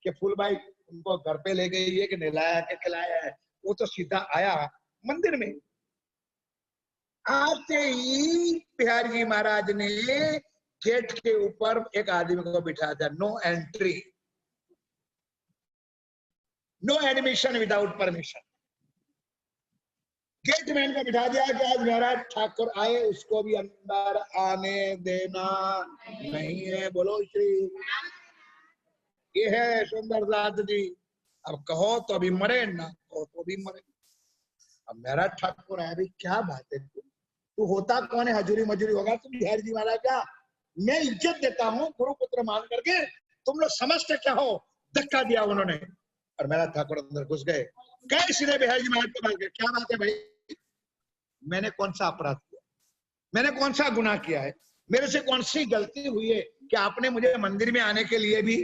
कि फूलबाई उनको घर पे ले गई है कि नहलाया के खिलाया है। वो तो सीधा आया मंदिर में। आते ही बिहारी जी महाराज ने गेट के ऊपर एक आदमी को बिठा दिया, no entry, no admission without permission. Gateman को बिठा दिया कि आज महाराज ठाकुर आए, उसको भी अंदर आने देना नहीं है। बोलो श्री, ये है सुंदरदास जी। अब कहो तो अभी मरे, ना कहो तो भी मरे। अब महाराज ठाकुर आए, अभी क्या बात है, तू होता कौन है, हजूरी मजूरी होगा तुम बिहारी जी महाराज का? मैं इज्जत देता हूँ गुरुपुत्र मान करके, तुम लोग समझते क्या हो? धक्का दिया उन्होंने और महाराज ठाकुर अंदर घुस गए। कई सीधे बिहारी जी महाराज को बात, क्या बात है भाई, मैंने कौन सा अपराध किया, मैंने कौन सा गुनाह किया है, मेरे से कौन सी गलती हुई है कि आपने मुझे मंदिर में आने के लिए भी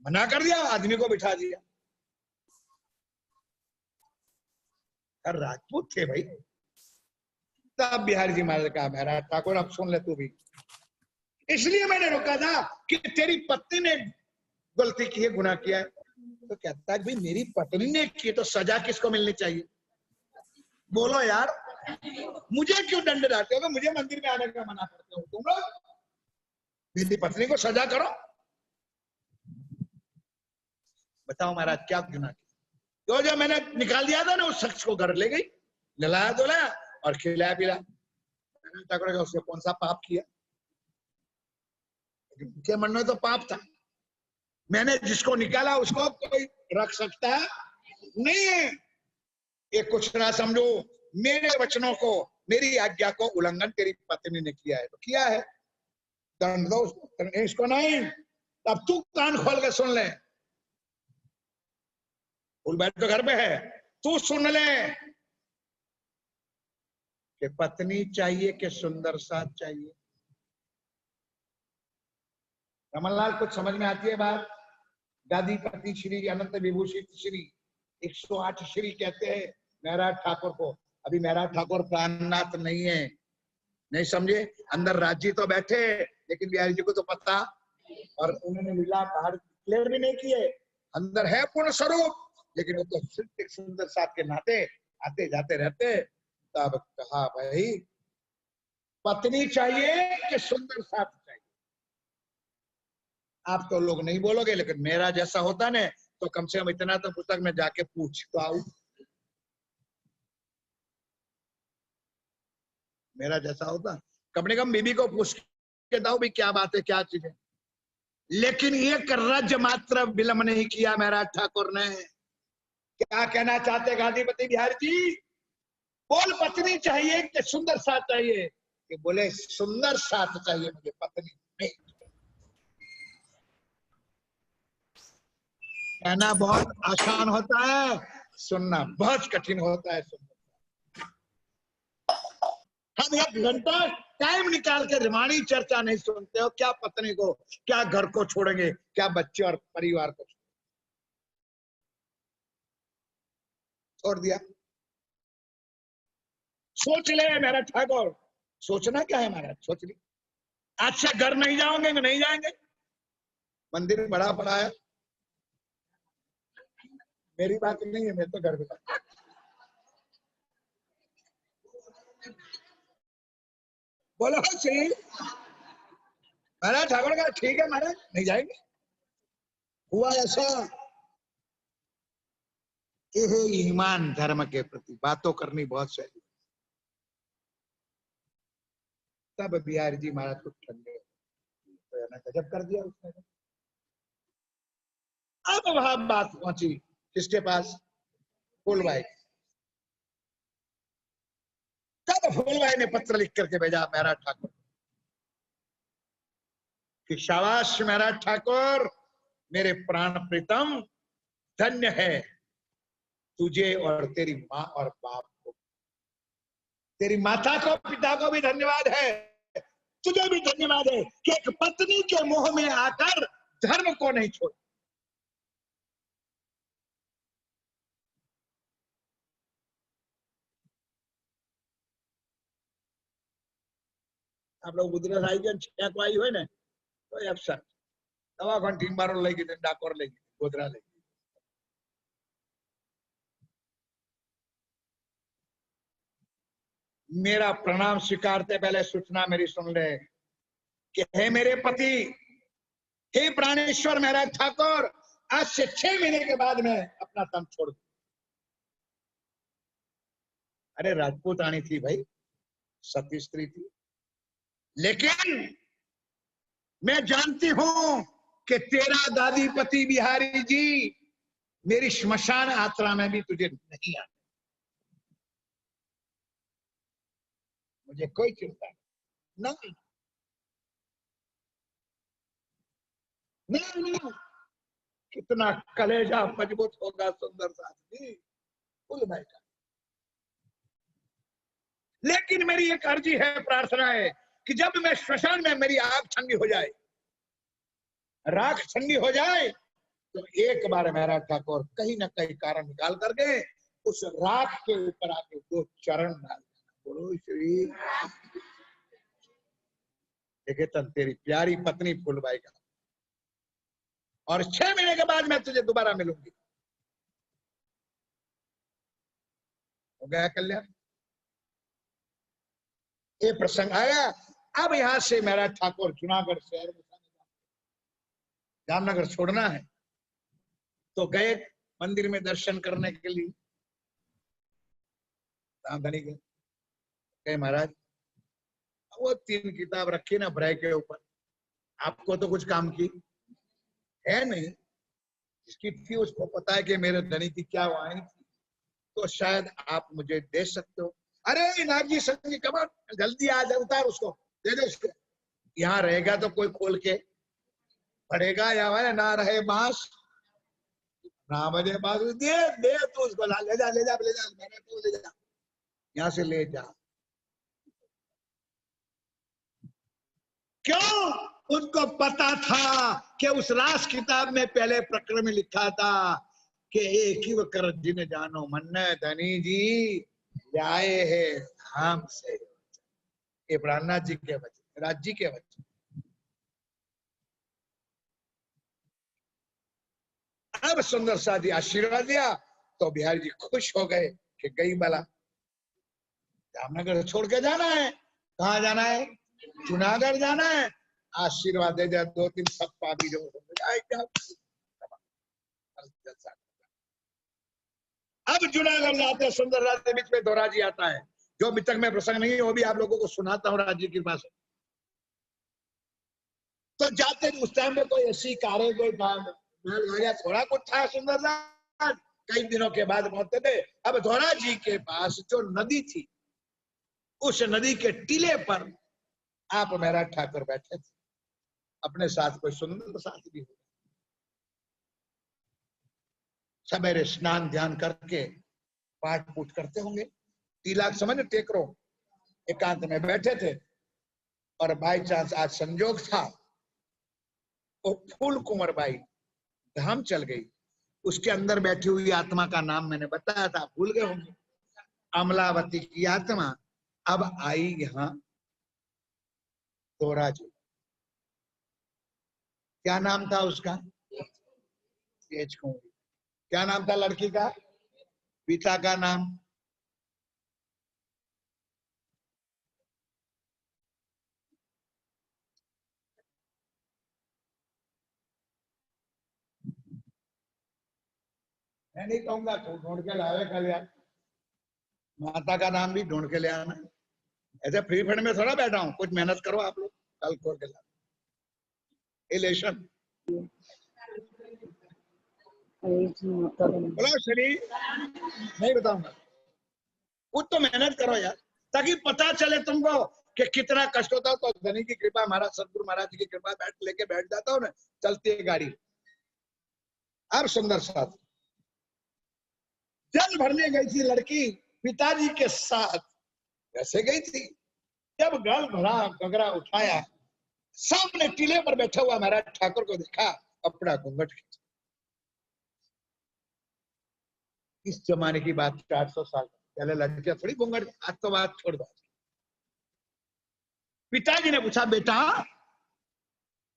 मना कर दिया, आदमी को बिठा दिया? राजपूत थे भाई। तब बिहारी जी महाराज कहा, महाराज ठाकुर अब सुन ले तू भी, इसलिए मैंने रोका था कि तेरी पत्नी ने गलती की है, गुनाह किया है। तो कहता है भाई मेरी पत्नी ने की तो सजा किसको मिलनी चाहिए? बोलो यार, मुझे क्यों दंड डालते हो, मुझे मंदिर में आने का मना करते हो तुम लोग? मेरी पत्नी को सजा करो। बताओ महाराज क्या गुनाह किया? तो जो मैंने निकाल दिया था ना, उस शख्स को घर ले गई, नहलाया धुलाया और खिलाया पिलाया। ठाकुर उसने कौन सा पाप किया? उनके मन में तो पाप था। मैंने जिसको निकाला उसको कोई रख सकता नहीं है। ये कुछ ना समझो, मेरे वचनों को, मेरी आज्ञा को उल्लंघन तेरी पत्नी ने किया है तो किया है, दंड दो इसको। नहीं, अब तू कान खोल के सुन ले, फूलबाई तो घर पे है, तू सुन ले कि पत्नी चाहिए कि सुंदर साथ चाहिए? रमनलाल कुछ समझ में आती है बात? गादीपति श्री अनंत विभूषित श्री 108 श्री कहते हैं महाराज ठाकुर को। अभी महाराज ठाकुर प्राणनाथ नहीं है, नहीं समझे? अंदर राजी तो बैठे, लेकिन बिहारी जी को तो पता, और उन्होंने लीला बाहर क्लियर भी नहीं किए। अंदर है पूर्ण स्वरूप, लेकिन वो तो सिर्फ एक सुंदर साथ के नाते आते जाते रहते। तब कहा भाई पत्नी चाहिए कि सुंदर साथ चाहिए? आप तो लोग नहीं बोलोगे, लेकिन मेरा जैसा होता ना तो कम से कम इतना तो पुस्तक में जाके पूछ तो आऊ। मेरा जैसा होता कम से कम बीबी को पूछ के दाओ भी क्या बात है, क्या चीज है। लेकिन ये राज्य मात्र विलंब नहीं किया महाराज ठाकुर ने। क्या कहना चाहते गादीपति बिहारी जी? बोल पत्नी चाहिए कि सुंदर साथ चाहिए? कि बोले सुंदर साथ चाहिए मुझे, पत्नी नहीं। कहना बहुत आसान होता है, सुनना बहुत कठिन होता है। हम 1 घंटा टाइम निकाल के रिमाणी चर्चा नहीं सुनते हो, क्या पत्नी को, क्या घर को छोड़ेंगे, क्या बच्चे और परिवार को छोड़ दिया? सोच ले महाराज ठाकुर, सोचना क्या है महाराज, सोच ली। आज से घर नहीं जाओगे? नहीं जाएंगे, मंदिर बड़ा पड़ा है। मेरी बात नहीं है, मैं तो घर में। बोलो श्री महाराज ठाकुर का ठीक है महाराज, नहीं जाएंगे। हुआ ऐसा ये ईमान धर्म के प्रति बातों करनी बहुत सही। तब बिहारी जी महाराज को ठंडे तो गजब कर दिया उसने। अब वहां बात पहुंची किसके पास? फूलबाई। तब फूलबाई ने पत्र लिख करके भेजा महाराज ठाकुर कि शाबाश महाराज ठाकुर, मेरे प्राण प्रीतम, धन्य है तुझे और तेरी माँ और बाप को, तेरी माता को पिता को भी धन्यवाद है, तुझे भी धन्यवाद है कि एक पत्नी के मोह में आकर धर्म को नहीं छोड़ा। आप लोग ગુજરાત આવી ગયા, છેક વાઈ હોય ને તો એબસન્ટ દવાખાને ટીમ બારો લઈ ગઈ, ડાકોર લઈ ગઈ, गोदरा ले। मेरा प्रणाम स्वीकारते पहले सूचना मेरी सुन ले कि हे मेरे पति, हे प्राणेश्वर महाराज ठाकुर, आज से 6 महीने के बाद मैं अपना तन छोड़ दूं। अरे राजपूतानी थी भाई, सती स्त्री थी, लेकिन मैं जानती हूं कि तेरा दादी पति बिहारी जी मेरी श्मशान यात्रा में भी तुझे नहीं आना। मुझे कोई चिंता नहीं, नहीं, नहीं। कितना कलेजा मजबूत होगा सुंदर साथी फूल भाई का। लेकिन मेरी एक अर्जी है, प्रार्थना है कि जब मैं श्मशान में मेरी आग ठंडी हो जाए, राख ठंडी हो जाए, तो एक बार मेरा ठाकुर कहीं ना कहीं कारण निकाल करके उस राख के ऊपर आके 2 चरण डाल देना। बोलो श्री। देखे तन तेरी प्यारी पत्नी फूलबाई का, और 6 महीने के बाद मैं तुझे दोबारा मिलूंगी। हो गया कल्याण। ये प्रसंग आया। अब यहां से मेरा ठाकुर जूनागढ़ शहर में जामनगर छोड़ना है, तो गए मंदिर में दर्शन करने के लिए। धनी गए महाराज, वो 3 किताब रखी ना ब्रह के ऊपर, आपको तो कुछ काम की है नहीं। जिसकी थी उसको पता है कि मेरे धनी की क्या वाणी थी, तो शायद आप मुझे दे सकते हो। अरे नाथ जी संगी कमर, जल्दी आ जा, उतार उसको, दे दे उसको। यहाँ रहेगा तो कोई खोल के पड़ेगा, या ना रहे बांस ना बजे बांस, दे दे तो उसको, ले जा ले जा ले जा, मैंने तो ले जा, यहाँ से ले जा। क्यों? उनको पता था कि उस रास किताब में पहले प्रकरण में लिखा था कि एक ही कर जिन जानो मन धनी जी आए है धाम से। ये प्राणनाथ जी के वचन, राज जी के वचन। अब सुंदर साथी आशीर्वाद दिया तो बिहारी जी खुश हो गए कि गई बला, जामनगर छोड़ के जाना है। कहाँ जाना है? जूनागढ़ जाना है। आशीर्वाद दे दिया, 2-3 सप्ताह भी जो अब जूनागढ़ जाते सुंदर राज के बीच में दोरा जी आता है, जो अभी तक मैं प्रसंग नहीं है वो भी आप लोगों को सुनाता हूँ राज्य की कृपा से। तो जाते उस टाइम में कोई ऐसी कारें, कोई थोड़ा कुछ था सुंदर राज, कई दिनों के बाद पहुंचते थे। अब धोरा जी के पास जो नदी थी, उस नदी के टीले पर आप मेरा ठाकुर बैठे थे, अपने साथ कोई सुंदर साथी भी हो। सवेरे स्नान ध्यान करके पाठ पूठ करते होंगे, तिलक समझ टेकरो एकांत में बैठे थे, और बाई चांस आज संजोग था वो फूल कुंवर बाई धाम चल गई। उसके अंदर बैठी हुई आत्मा का नाम मैंने बताया था, भूल गए होंगे, अमलावती की आत्मा अब आई यहाँ दोरा जी। क्या नाम था उसका? तेज कुंवरी। क्या नाम था लड़की का? पिता का नाम? मैं नहीं कहूंगा, तो ढूंढ के लावे कल्याण। माता का नाम भी ढूंढ के ले आना। ऐसे फ्री फंड में थोड़ा बैठा हूँ, कुछ मेहनत करो आप लोग, कल खोल के ला। इलेशन बोलो श्री, नहीं बताऊंगा, कुछ तो मेहनत करो यार, ताकि पता चले तुमको कि कितना कष्ट होता है। तो धनी की कृपा, महाराज सदगुरु महाराज जी की कृपा, लेके बैठ जाता हूँ ना, चलती है गाड़ी। अब सुंदर साथ जल भरने गई थी लड़की पिताजी के साथ, कैसे गई थी? जब गल भरा, गगरा उठाया, सामने टीले पर बैठा हुआ महाराज ठाकुर को देखा, अपना घूंघट खींचा। इस जमाने की बात 400 साल पहले लड़कियां थोड़ी घूंघट, आज तो बात छोड़ दो। पिताजी ने पूछा, बेटा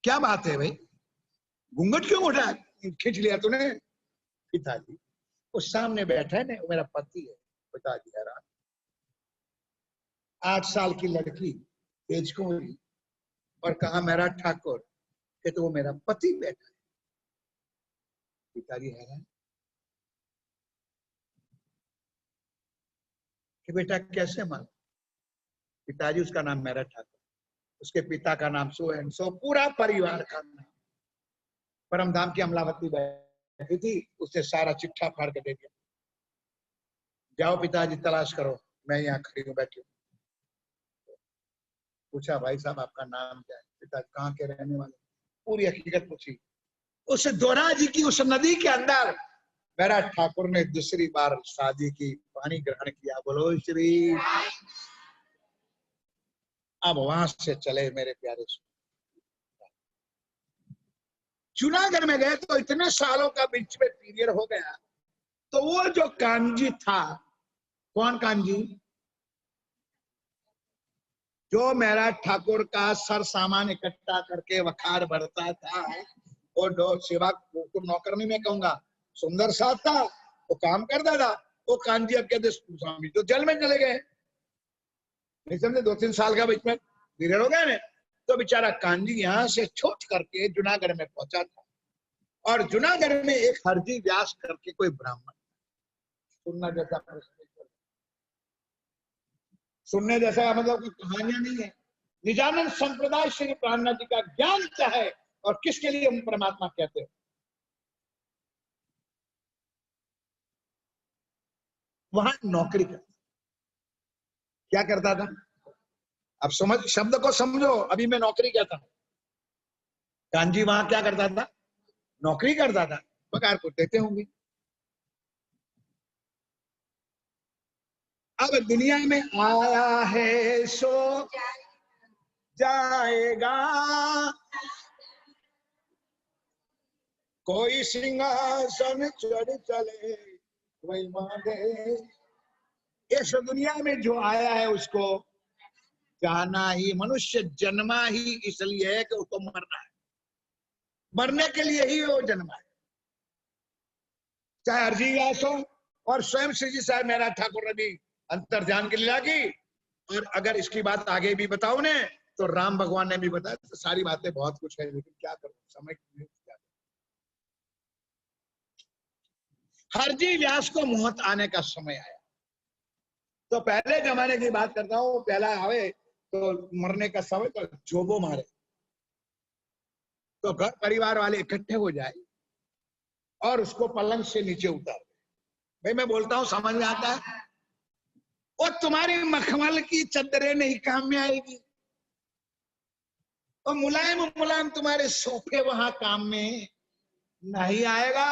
क्या बात है भाई, घूंघट क्यों उठा? खींच लिया तूने। पिताजी वो सामने बैठा है ना, वो मेरा पति है। पिताजी हैरान। 8 साल की लड़की तेज कुंवरी और कहा मेरा ठाकुर, कि तो वो मेरा पति बैठा है। पिताजी हैरान कि बेटा कैसे मानो। पिताजी उसका नाम मेरा ठाकुर, उसके पिता का नाम सो एंड सो, पूरा परिवार का नाम। परमधाम की अमलावती बैठी थी, उससे सारा चिट्ठा फाड़ के दे दिया। जाओ पिताजी तलाश करो, मैं यहाँ खड़ी हूँ बैठी हूँ। पूछा भाई साहब आपका नाम क्या है? पिताजी कहाँ के रहने वाले? पूरी हकीकत पूछी। उस दोरा जी की उस नदी के अंदर मेरा ठाकुर ने दूसरी बार शादी की, पानी ग्रहण किया। बोलो श्री। अब वहां से चले मेरे प्यारे। जूनागढ़ में गए तो इतने सालों का बीच में पीरियड हो गया, तो वो जो कांजी था, कौन कांजी? जो मेरा ठाकुर का सर सामान इकट्ठा करके वखार बढ़ता था, और सेवा को नौकरनी में कहूंगा, सुंदर सा था, वो काम करता था। वो कांजी अब कहते स्वामी तो जल में चले गए, नहीं समझे? 2-3 साल का बीच में पीरियड हो गया ना, तो बेचारा कांजी यहाँ से छूट करके जूनागढ़ में पहुंचा था। और जूनागढ़ में एक हरजी व्यास करके कोई ब्राह्मण, सुनना जैसा प्रश्न, सुनने जैसा मतलब कोई कहानियां नहीं है। निजानंद संप्रदाय श्री प्राणनाथ जी का ज्ञान क्या है और किसके लिए हम परमात्मा कहते हैं। वहां नौकरी करता, क्या करता था? अब समझ, शब्द को समझो। अभी मैं नौकरी कहता हूं, कांजी वहां क्या करता था? नौकरी करता था। पगार को देते होंगे। अब दुनिया में आया है सो जाएगा, कोई सिंहासन चढ़ चले वही मांगे। इस दुनिया में जो आया है उसको जाना ही, मनुष्य जन्मा ही इसलिए है कि उसको मरना है, मरने के लिए ही वो जन्मा है। चाहे हरजी व्यास हो और स्वयं श्री जी साहब मेरा ठाकुर ने भी अंतर्ध्यान की लीला की। और अगर इसकी बात आगे भी बताओ ने, तो राम भगवान ने भी बताया। तो सारी बातें बहुत कुछ है, लेकिन क्या करूं, समय नहीं। हरजी व्यास को मोहत आने का समय आया। तो पहले जमाने की बात करता हूँ, पहला आवे तो मरने का समय, तो जोबो मारे, तो घर परिवार वाले इकट्ठे हो जाए और उसको पलंग से नीचे उतार। भाई मैं बोलता हूँ समझ में आता है? और तुम्हारी मखमल की चद्दरें नहीं काम में आएगी, और मुलायम मुलायम तुम्हारे सोफे वहां काम में नहीं आएगा।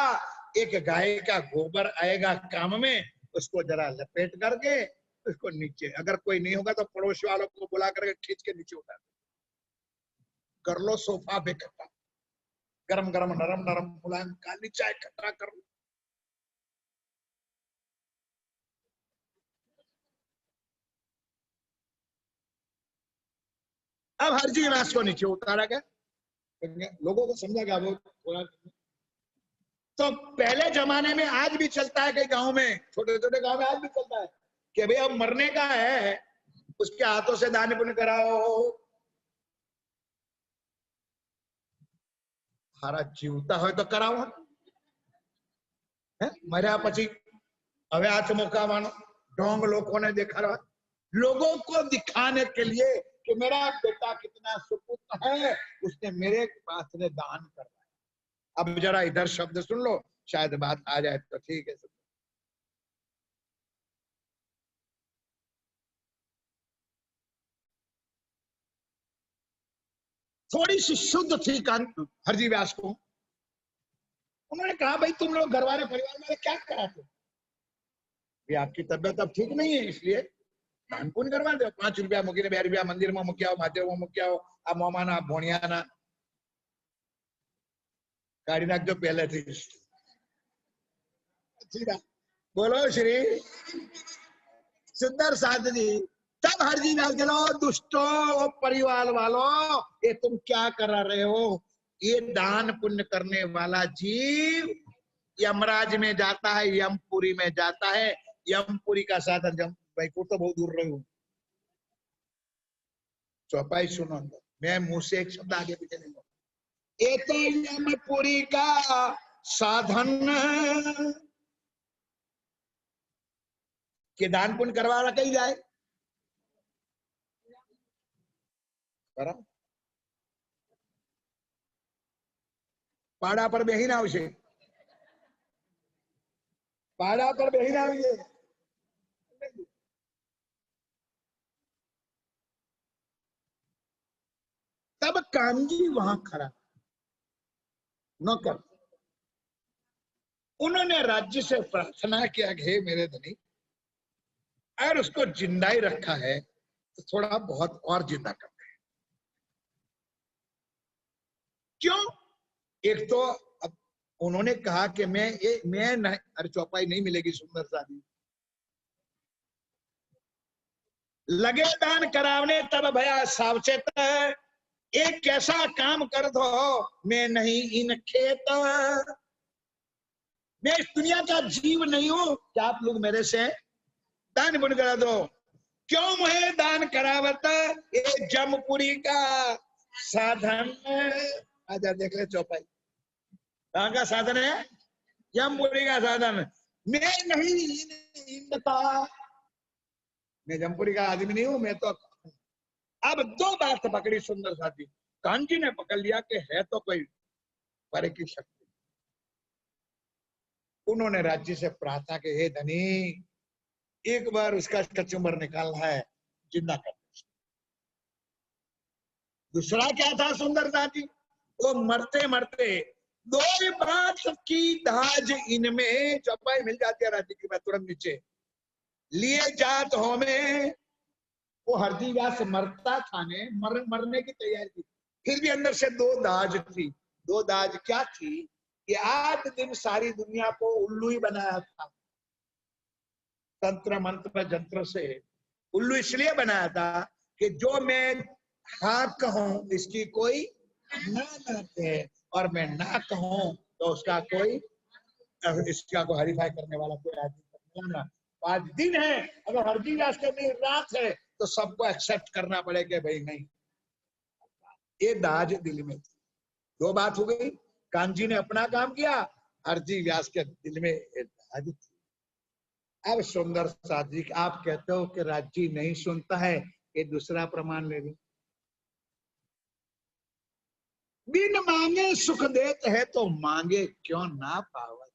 एक गाय का गोबर आएगा काम में, उसको जरा लपेट करके उसको नीचे, अगर कोई नहीं होगा तो पड़ोस वालों को बुला करके खींच के नीचे उतार कर लो। सोफा बेकट्टा, गरम गरम नरम नरम मुलायम, काली चाय खतरा कर लो। अब हरजी व्यास को नीचे उतारा गया, लोगों को समझा गया वो थोड़ा। तो पहले जमाने में आज भी चलता है, कई गांव में, छोटे छोटे गांव में आज भी चलता है कि भाई अब मरने का है, उसके हाथों से दान पुण्य कराओ। हारा जीवता हो तो कराओ, मरिया पची हवे आ चमका मानो ढोंग लोगों ने देखा रहा, लोगों को दिखाने के लिए कि मेरा बेटा कितना सुपुत्र है, उसने मेरे पास ने दान करवाया। अब जरा इधर शब्द सुन लो, शायद बात आ जाए तो ठीक है। थोड़ी सी शुद्ध थी हरजी व्यास को। उन्होंने कहा भाई तुम लोग घर वाले परिवार वाले क्या कराते, ये आपकी तबियत अब ठीक नहीं है, इसलिए दान पुण्य करवा दो। 5 रुपया मुकी ने 2 रुपया मंदिर में मुकिया हो, महादेव में मुकिया हो, आप मोमाना आप भोणियाना गाड़ी नाख जो पहले थी। बोलो श्री सुंदर साथ जी। तब हरजी व्यास चलो दुष्टो परिवार वालों, ये तुम क्या करा रहे हो? ये दान पुण्य करने वाला जीव यमराज में जाता है, यमपुरी में जाता है। यमपुरी का साधन जम वैकुंठ तो बहुत दूर रही हूं। चौपाई सुनो, मैं मुंह से एक शब्द आगे पीछे नहीं बोलूं। ये तो यमपुरी का साधन कि दान पुण्य करवा रहा कहीं जाए करा पाड़ा पर बेही ना उसे, पाड़ा पर बेही ना उसे। तब कामजी वहां खड़ा नौकर, उन्होंने राज्य से प्रार्थना किया कि हे मेरे धनी, अगर उसको जिंदा ही रखा है तो थोड़ा बहुत और जिंदा करते हैं। क्यों? एक तो अब उन्होंने कहा कि मैं नहीं, अरे चौपाई नहीं मिलेगी सुंदर शादी। लगे दान करावने तब भया सावचेत, एक कैसा काम कर दो मैं नहीं इन खेत। मैं इस दुनिया का जीव नहीं हूं कि आप लोग मेरे से दान पुण्य करा दो। क्यों मुझे दान करावत, ये जमपुरी का साधन। आजा देख ले चौपाई, कहाँ का साधन है? जमपुरी का साधन। मैं नहीं इनता, मैं जमपुरी का आदमी नहीं हूं, मैं तो। अब दो बात पकड़ी सुंदर साथी, कांजी ने पकड़ लिया कि है तो कोई परे की शक्ति। उन्होंने राज्य से प्रार्थना के हे धनी, एक बार उसका कचुम्बर निकालना है, जिंदा कर। दूसरा क्या था सुंदर साथी? वो मरते मरते दो बात की दाज इनमें चौपाई मिल जाती है राज्य की, मैं तुरंत नीचे लिए जात हो में। वो हरजी व्यास मरता था ने मरने की तैयारी थी, फिर भी अंदर से दो दाज थी। दो दाज क्या थी कि आज दिन सारी दुनिया को उल्लू ही बनाया था, तंत्र मंत्र जंत्र से उल्लू इसलिए बनाया था कि जो मैं हाँ कहूं इसकी कोई ना कहते, और मैं ना कहूं तो उसका कोई, इसका को हरीफाई करने वाला कोई आदमी ना। आज दिन है, अगर हर दिन आज करनी रात है तो सबको एक्सेप्ट करना पड़ेगा भाई नहीं। ये दाज दिल में थी। दो बात हो गई, कांजी ने अपना काम किया, हरजी व्यास के दिल में दाज थी। अब सुंदर साथ जी, आप कहते हो कि राज्य नहीं सुनता है, ये दूसरा प्रमाण ले लो। बिन मांगे सुख देते है तो मांगे क्यों ना पावत।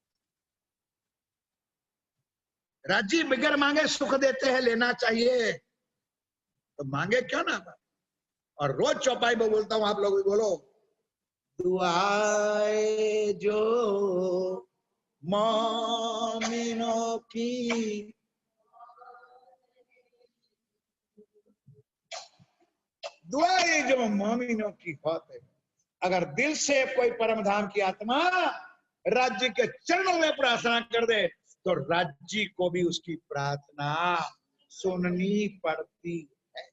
राज्य बिगर मांगे सुख देते हैं, लेना चाहिए तो मांगे क्यों ना पावत। और रोज चौपाई में बोलता हूं, आप लोग भी बोलो, दुआए जो मोमिनों की, दुआए जो मोमिनों की होते। अगर दिल से कोई परम धाम की आत्मा राज्य के चरणों में प्रार्थना कर दे तो राज्य को भी उसकी प्रार्थना सुननी पड़ती है।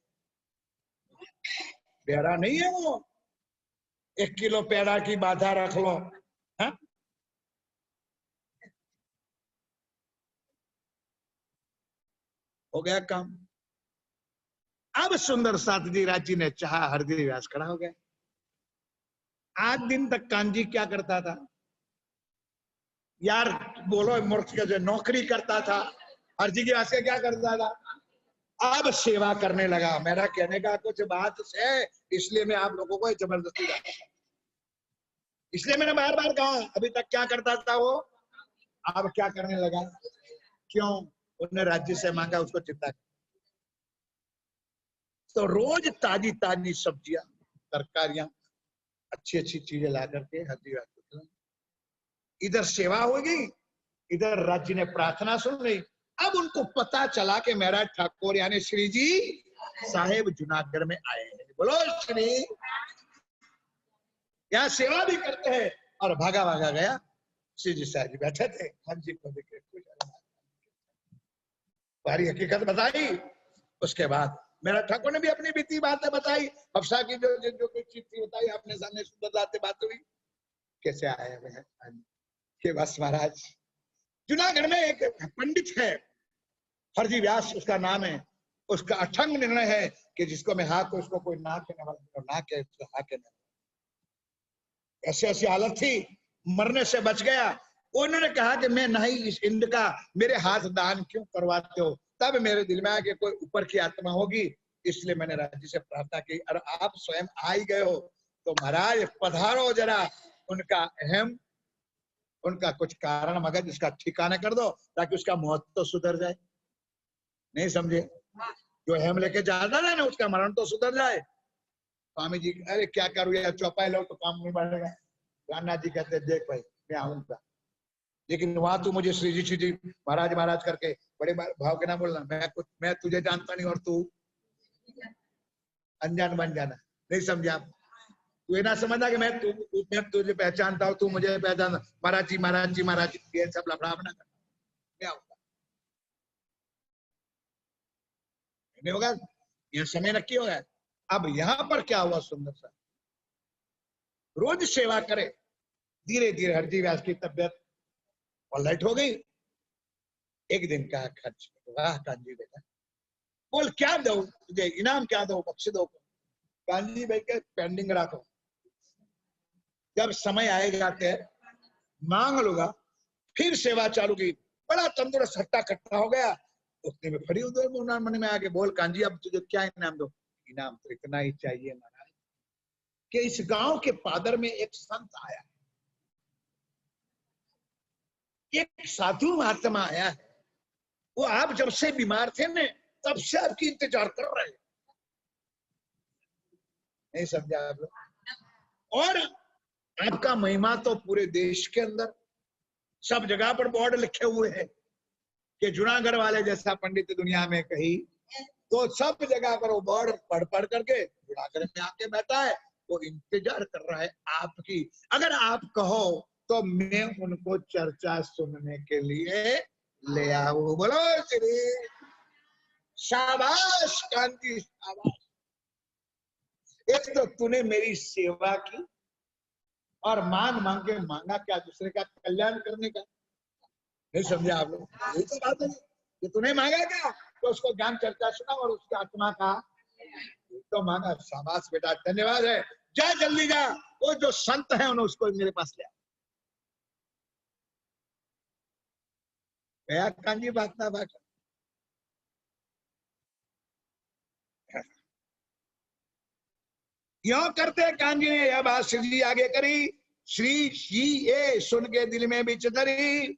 प्यारा नहीं है वो, 1 किलो पेड़ा की बाधा रख लो, हा? हो गया काम। अब सुंदर साथ जी राज्य ने चाहा, हरजी व्यास खड़ा हो गया। आज दिन तक कांजी क्या करता था यार, बोलो मूर्ख के जो नौकरी करता था, हरजी के व्यास क्या करता था? अब सेवा करने लगा। मेरा कहने का कुछ बात है, इसलिए मैं आप लोगों को जबरदस्ती जाता, इसलिए मैंने बार बार कहा। अभी तक क्या करता था वो, अब क्या करने लगा? क्यों? उन्होंने राज्य से मांगा, उसको चिंता। तो रोज ताजी ताजी सब्जियां, तरकारियां, अच्छी अच्छी चीजें ला करके हरजी व्यास को, इधर सेवा हो गई, इधर राज्य ने प्रार्थना सुन रही। अब उनको पता चला कि मेरा ठाकुर यानी श्री जी साहेब जूनागढ़ में आए हैं। बोलो श्री, यहाँ सेवा भी करते हैं। और भागा भागा गया, श्री जी साहब जी बैठे थे, हम जी को देखे सारी हकीकत बताई। उसके बाद मेरा ठाकुर ने भी अपनी बीती बातें बताई, हफ्सा की जो जो कोई चीज थी बताई, अपने सामने सुंदर बातें बात हुई। कैसे आए हैं कि बस महाराज, जूनागढ़ में एक पंडित है, फर्जी व्यास उसका नाम है। उसका अठंग निर्णय है कि जिसको मैं हाँ को उसको कोई ना कहने वाला, ना कहे तो हाँ कहने। ऐसी ऐसी हालत थी, मरने से बच गया। उन्होंने कहा कि मैं नहीं इस इंड का, मेरे हाथ दान क्यों करवाते हो? तब मेरे दिल में आया कि कोई ऊपर की आत्मा होगी, इसलिए मैंने राज्य से प्रार्थना की। और आप स्वयं आ ही गए हो, तो महाराज पधारो, जरा उनका अहम, उनका कुछ कारण मगज उसका ठिकाने कर दो, ताकि उसका मौत तो सुधर जाए। नहीं समझे? जो अहम लेके जाता है ना, उसका मरण तो सुधर जाए। स्वामी जी, अरे क्या करूँ यार, चौपाई लो तो काम नहीं बढ़ेगा। रामनाथ जी कहते देख भाई, मैं आऊंगा, लेकिन वहां तू मुझे श्री जी महाराज महाराज करके बड़े भाव के ना बोलना। मैं तुझे जानता नहीं और तू अनजान बन जाना। नहीं समझे आप? तू ये ना समझना कि मैं तुझे पहचानता हूँ, तू मुझे पहचानता। महाराज जी महाराज जी महाराज जी, ये सब लफड़ा बना करना, मैं आऊंगा। नहीं होगा, यह समय नक्की होगा। अब यहाँ पर क्या हुआ सुंदर सा, रोज सेवा करे, धीरे धीरे हरजी व्यास की तबियत पलट हो गई। एक दिन का खर्च, वाह कांजी बेटा, बोल क्या दो तुझे, इनाम क्या दो, बख्श दो। कांजी भाई के पेंडिंग रखो, जब समय आएगा के मांग लूंगा। फिर सेवा चालू की, बड़ा तंदुरुस्त हट्टा कट्टा हो गया। उतने में फड़ी उधर मन में आके बोल कांजी अब तुझे क्या इनाम दो? इनाम तो इतना ही चाहिए महाराज कि इस गांव के पादर में एक संत आया, एक साधु महात्मा आया है। वो आप जब से बीमार थे ना, तब से आपकी इंतजार कर रहे हैं। नहीं समझा आप लोग? और आपका महिमा तो पूरे देश के अंदर सब जगह पर बोर्ड लिखे हुए हैं कि जूनागढ़ वाले जैसा पंडित दुनिया में कहीं, तो सब जगह पर वो बोर्ड पढ़ पढ़ करके जूनागढ़ में आके बैठा है। वो इंतजार कर रहा है आपकी। अगर आप कहो तो मैं उनको चर्चा सुनने के लिए ले आओ। बोलो श्री शाबाश कांति शाबाश। एक तो तूने मेरी सेवा की और मांग मांग के मांगा क्या? दूसरे का कल्याण करने का। नहीं समझे आप लोग? यही तो बात है कि तूने मांगा क्या, तो उसको ज्ञान चर्चा सुना और उसकी आत्मा का तो मांगा। शाबाश बेटा, धन्यवाद है। जा जल्दी जा, वो जो संत है उन्हें उसको मेरे पास ले आ। गया कांजी बात ना बात। क्यों करते कांजी ने यह बात श्री जी आगे करी। श्री जी ये सुन के दिल में बिच धरी,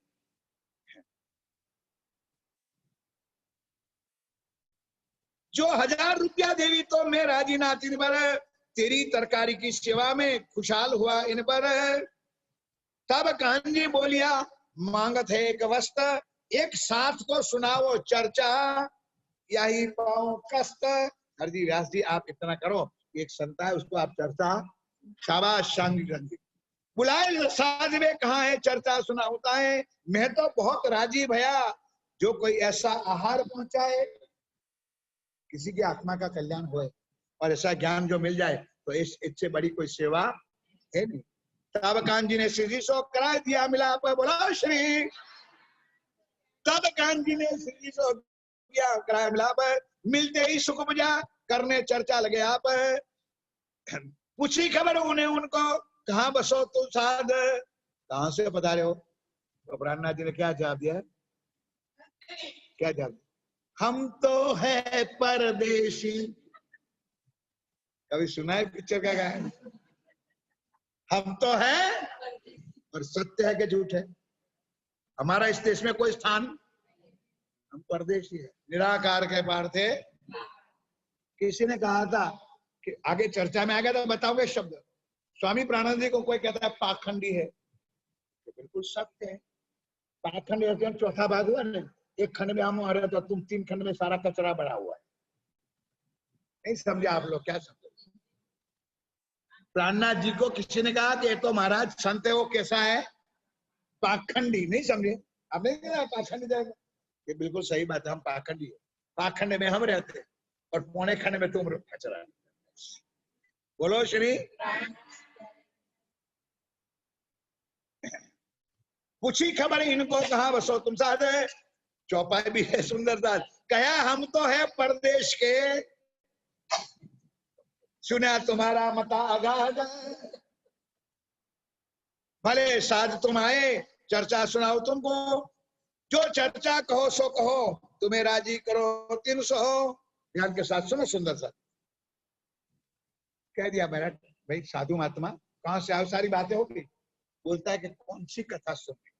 जो 1000 रुपया देवी तो मैं राजी ना तीन पर, तेरी तरकारी की सेवा में खुशहाल हुआ इन पर। तब कांजी बोलिया मांगत है एक वस्त्र, एक साथ को सुनाओ चर्चा, यही पाऊं कष्ट। हरजी व्यास जी आप इतना करो, एक संत है उसको आप चर्चा। शाबाश शांति गंजी, बुलाए साध में कहा है चर्चा सुना होता है। मैं तो बहुत राजी भया, जो कोई ऐसा आहार पहुंचाए, किसी की आत्मा का कल्याण होए और ऐसा ज्ञान जो मिल जाए, तो इससे बड़ी कोई सेवा है नहीं। तब कांजी ने श्री जी सो करा दिया मिलाप। बोला श्री, तब कांजी ने श्री जी सो किया कराया मिलाप। मिलते ही सुख बुझा, करने चर्चा लगे आप। पूछी खबर उन्हें उनको, कहाँ बसो तुम साध, कहाँ से पधारे हो? तो ब्रह्मनाथ जी ने क्या जवाब दिया? क्या जवाब? हम तो है परदेशी। कभी सुना है पिक्चर का गायन? हम तो है, और सत्य है कि झूठ है? हमारा इस देश में कोई स्थान, हम परदेशी है। निराकार के पार थे। किसी ने कहा था कि आगे चर्चा में आ गया तो बताओगे शब्द, स्वामी प्राणंद जी को कोई कहता है पाखंडी है, तो बिल्कुल सत्य है। पाखंड चौथा भाग हुआ ना, एक खंड में हम आ रहे तो तुम 3 खंड में सारा कचरा बड़ा हुआ है। नहीं समझे आप लोग? क्या समझे? प्राणनाथ जी को किसी ने कहा कि ये तो महाराज संत है, वो कैसा है? पाखंडी। नहीं समझे? अब नहीं कहना पाखंडी जाएगा, ये बिल्कुल सही बात है, हम पाखंडी है। पाखंड में हम रहते और पौने खंड में तुम कचरा। बोलो श्री। पूछी खबर इनको कहा बसो तुम साथ है। चौपाई भी है सुंदर साथ। कहा हम तो है परदेश के, सुना तुम्हारा मता आगाह। भले साध तुम आए, चर्चा सुनाओ तुमको, जो चर्चा कहो सो कहो, तुम्हें राजी करो 300 हो। ध्यान के साथ सुनो सुंदर साथ। कह दिया मेरा भाई साधु महात्मा कहां से आओ, सारी बातें होगी। बोलता है कि कौन सी कथा सुननी,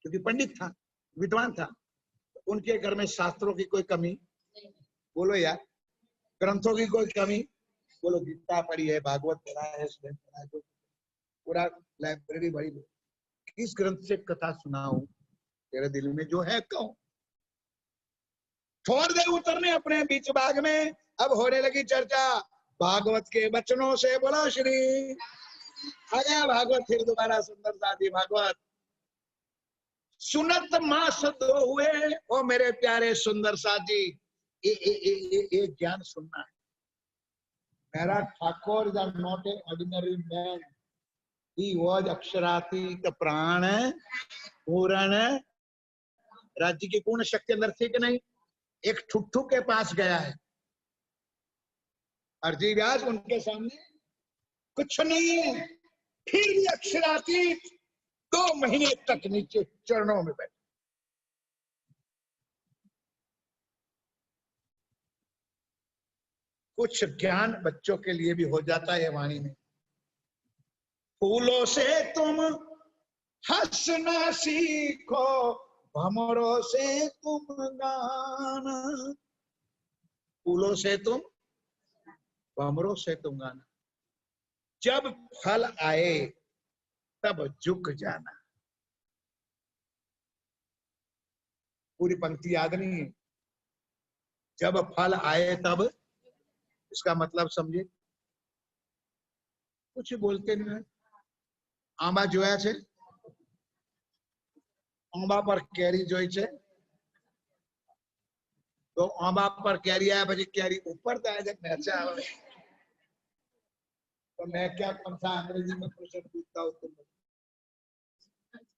क्योंकि पंडित था, विद्वान था, उनके घर में शास्त्रों की कोई कमी, बोलो यार, ग्रंथों की कोई कमी, बोलो गीता पढ़ी है, भागवत पढ़ा है, पढ़ा है, पूरा लाइब्रेरी भरी, किस ग्रंथ से कथा सुनाऊं, तेरे दिल में जो है कहो। थोड़ी देर उतरने अपने बीच बाग में, अब होने लगी चर्चा भागवत के वचनों से। बोलो श्री आ गया भागवत फिर दोबारा सुंदर साथी भागवत। सुनत मास दो हुए, ओ मेरे प्यारे सुंदर साथी, ये ज्ञान सुनना है। मेरा Thakur is not a ordinary man, he was अक्षरातीत प्राण पूर्ण। राज्य की पूर्ण शक्ति अंदर थी कि नहीं? एक ठुट्ठू के पास गया है, अर्जी व्यास उनके सामने कुछ नहीं है, फिर भी अक्षरातीत 2 महीने तक नीचे चरणों में बैठे। कुछ ज्ञान बच्चों के लिए भी हो जाता है वाणी में। फूलों से तुम हंसना सीखो, भंवरों से तुम गाना। फूलों से तुम, भंवरों से तुम गाना। जब फल आए तब झुक जाना। पूरी पंक्ति याद नहीं है। जब फल आए तब, इसका मतलब समझे? कुछ बोलते नहीं। आंबा जोया छे, आंबा पर केरी जोई छे, तो आंबा पर केरी आया પછી केरी ऊपर जाए जब नीचे आवे, तो मैं क्या कौन सा अंग्रेजी में प्रश्न पूछता हूँ तुम?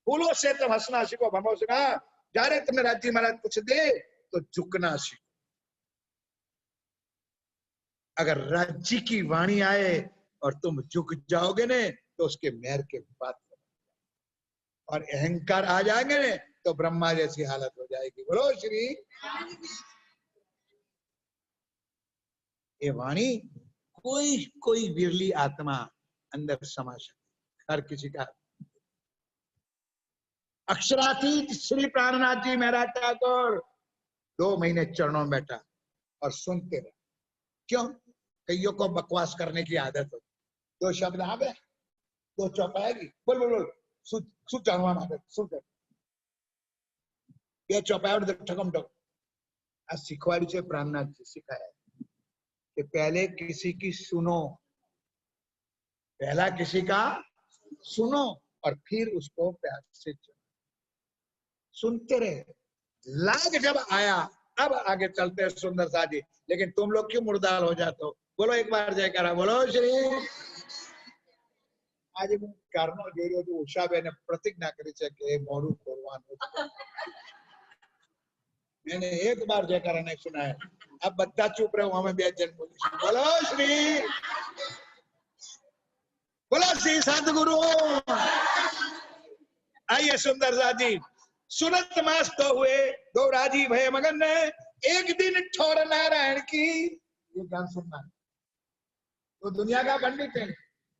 फूलों से तुम हंसना सीखो, भंवरों से कहा जारे तुम्हें राज्य महाराज कुछ दे तो झुकना सीखो। अगर राज्य की वाणी आए और तुम झुक जाओगे ने तो उसके मेहर के पात्र, और अहंकार आ जाएंगे ने तो ब्रह्मा जैसी हालत हो जाएगी। बोलो श्री। ये वाणी कोई कोई विरली आत्मा अंदर समा सकती, हर किसी का। अक्षरातीत श्री प्राणनाथ जी महाराज ठाकुर 2 महीने चरणों में बैठा और सुनते रहे। क्यों? कईयों को बकवास करने की आदत हो, 2 शब्द आ गए, 2 चौपाएगी, बोल बोल बोल, શું જાણવા માંગે શું કરે? 2 ચોપાયા ठकम ठक। आ सिखवाड़ी से प्राणनाथ जी सिखाया कि पहले किसी की सुनो, पहला किसी का सुनो और फिर उसको प्यार से सुनते रहे। लाग जब आया अब आगे चलते हैं सुंदर सा जी। लेकिन तुम लोग क्यों मुर्दाल हो जाते हो? बोलो एक बार जयकारा, बोलो श्री। आज હું કારનો જોઈ રહ્યો છું, ઉષાબેને પ્રતિજ્ઞા કરી છે કે એ મોઢું ખોલવાનું। मैंने एक बार जयकारा नहीं सुना है। अब બધા चुप रहो, हमें 2 जन बोलीશું। बोलो श्री, बोलो श्री सदगुरु। आइए सुंदर सा जी। सुनत मास तो हुए 2 राजी भय मगन ने, एक दिन ठोर नारायण की। ये ज्ञान सुनना है तो दुनिया का पंडित है,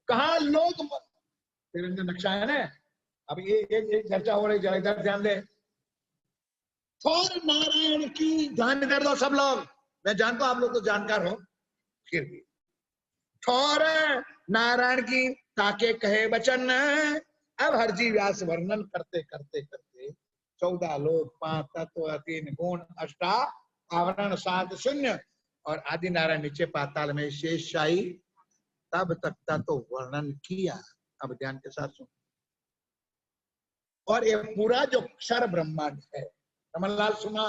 कहा लोग तिरंगा नक्शा है ना। अब ये एक चर्चा हो रही, जरा इधर ध्यान दे। ठोर नारायण की, ध्यान कर दो सब लोग। मैं जानता हूं आप लोग तो जानकार हो, फिर भी ठोर नारायण की ताके कहे वचन। अब हरजी व्यास वर्णन करते करते करते 14 लोग, 5 तत्व, 3 गुण, 8 आवरण, 7 शून्य और आदि नारायण नीचे पाताल में शेष शाही, तब तक का तो वर्णन किया। अब ध्यान के साथ सुन। और ये पूरा जो अक्षर ब्रह्मांड है, कमललाल सुना,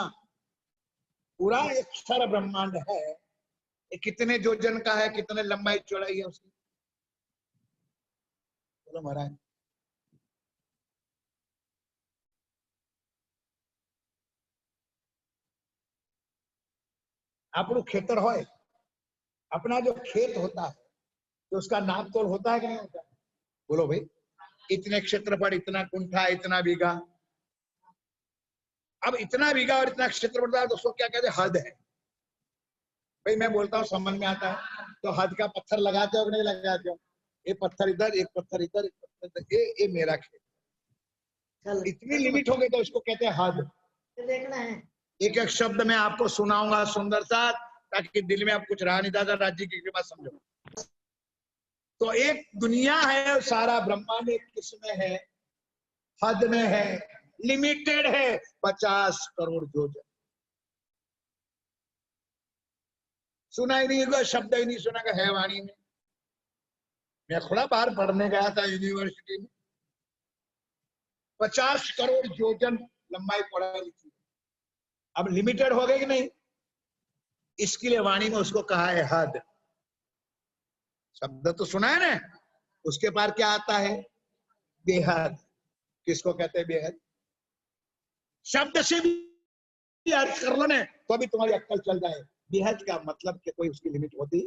पूरा अक्षर ब्रह्मांड है, ये कितने योजन का है, कितने लंबाई चौड़ाई है उसकी? बोलो महाराज। आपको खेतर होए, अपना जो खेत होता है तो उसका नाप तोल होता है कि नहीं होता? बोलो भाई, इतने क्षेत्रफल, इतना कुंठा, इतना बीघा। अब इतना बीघा और इतना क्षेत्रफल तो उसको क्या कहते हैं? हद है। भाई मैं बोलता हूँ समझ में आता है, तो हद का पत्थर लगाते हो कि नहीं लगाते हो? एक पत्थर इधर, एक पत्थर इधर, एक पत्थर इधर, ये मेरा खेत। इतनी लिमिट हो गई तो इसको कहते हैं हद। देखना है, एक एक शब्द मैं आपको सुनाऊंगा सुंदर सा, ताकि दिल में आप कुछ रहा नहीं, दादा राज्य की कृपा समझो। तो एक दुनिया है, सारा ब्रह्मांड एक किसमें है? हद में है, लिमिटेड है, 50 करोड़ योजन। सुना ही नहीं होगा, शब्द ही नहीं सुना है वाणी में। मैं थोड़ा बार पढ़ने गया था यूनिवर्सिटी में, 50 करोड़ योजन लंबाई पढ़ा लिखी। अब लिमिटेड हो गई कि नहीं? इसके लिए वाणी में उसको कहा है हद। शब्द तो सुना है ना, उसके पार क्या आता है? बेहद। किसको कहते हैं बेहद? शब्द से भी अर्थ कर लो ना, तो अभी तुम्हारी अक्ल चल जाए। बेहद का मतलब कि कोई उसकी लिमिट होती,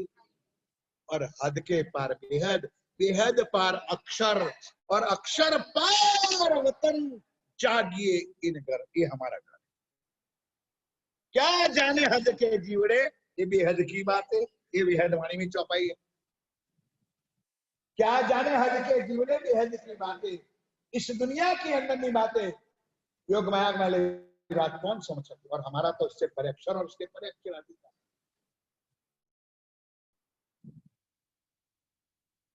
और हद के पार बेहद, बेहद पार अक्षर, और अक्षर पार वतन जागिए इन घर। ये हमारा घर। क्या जाने हद के जीवड़े, ये बेहद की बात है, ये बेहद वाणी में चौपाई है। क्या जाने हद के जीवड़े, बेहद की बातें, इस दुनिया की अंदर की बातें, योग माया वाले बात कौन समझ सकते? और हमारा तो उससे परे अक्षर और उसके परे अक्षर आदि।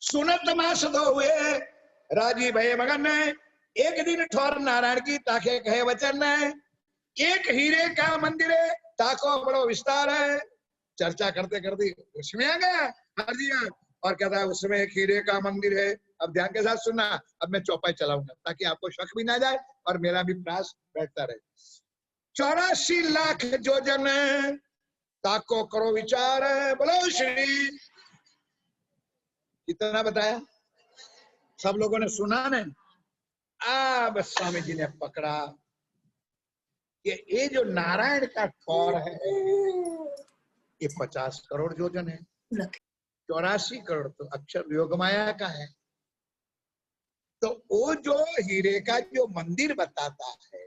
सुनत मास दो हुए राजी भय मगन ने, एक दिन ठोर नारायण की ताके कहे वचन ने, एक हीरे का मंदिर है ताको बड़ो विस्तार है। चर्चा करते करते उसमें आ गया हाजिया, और कहता है उसमें एक हीरे का मंदिर है। अब ध्यान के साथ सुनना, अब मैं चौपाई चलाऊंगा ताकि आपको शक भी ना जाए और मेरा भी प्रयास बैठता रहे। 84 लाख योजन ताको करो विचार, बोलो श्री। कितना बताया? सब लोगों ने सुना ने? अब स्वामी जी ने पकड़ा कि ये जो नारायण का ठौर है ये 50 करोड़ योजन है, 84 करोड़ तो अक्षर योगमाया का है। तो वो जो हीरे का जो मंदिर बताता है,